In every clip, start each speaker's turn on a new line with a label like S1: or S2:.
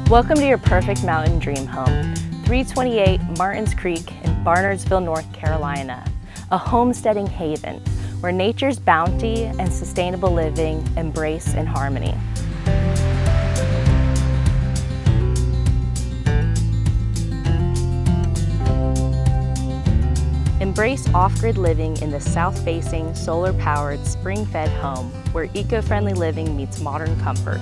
S1: Welcome to your perfect mountain dream home, 328 Martins Creek in Barnardsville, North Carolina, a homesteading haven where nature's bounty and sustainable living embrace in harmony. Embrace off-grid living in the south-facing, solar-powered, spring-fed home where eco-friendly living meets modern comfort.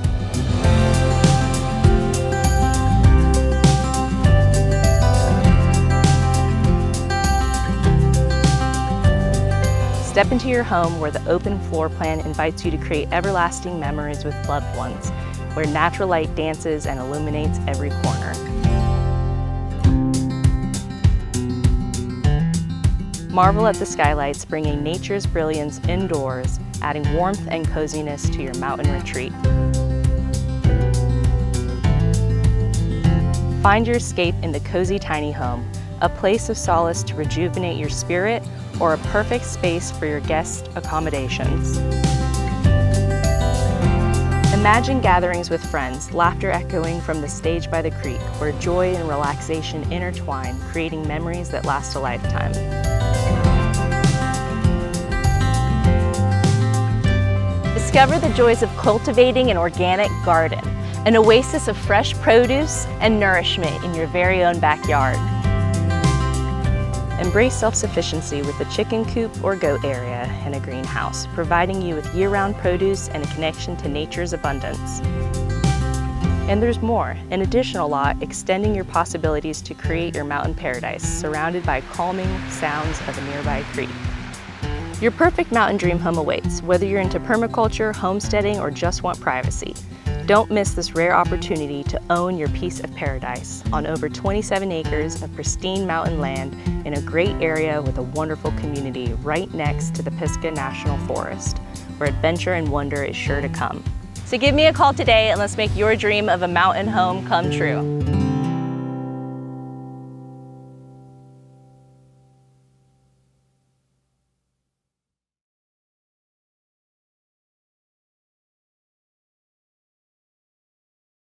S1: Step into your home where the open floor plan invites you to create everlasting memories with loved ones, where natural light dances and illuminates every corner. Marvel at the skylights, bringing nature's brilliance indoors, adding warmth and coziness to your mountain retreat. Find your escape in the cozy tiny home, a place of solace to rejuvenate your spirit, or a perfect space for your guest accommodations. Imagine gatherings with friends, laughter echoing from the stage by the creek, where joy and relaxation intertwine, creating memories that last a lifetime. Discover the joys of cultivating an organic garden, an oasis of fresh produce and nourishment in your very own backyard. Embrace self-sufficiency with a chicken coop or goat area in a greenhouse, providing you with year-round produce and a connection to nature's abundance. And there's more, an additional lot extending your possibilities to create your mountain paradise, surrounded by calming sounds of a nearby creek. Your perfect mountain dream home awaits, whether you're into permaculture, homesteading, or just want privacy. Don't miss this rare opportunity to own your piece of paradise on over 27 acres of pristine mountain land in a great area with a wonderful community right next to the Pisgah National Forest, where adventure and wonder is sure to come. So give me a call today and let's make your dream of a mountain home come true.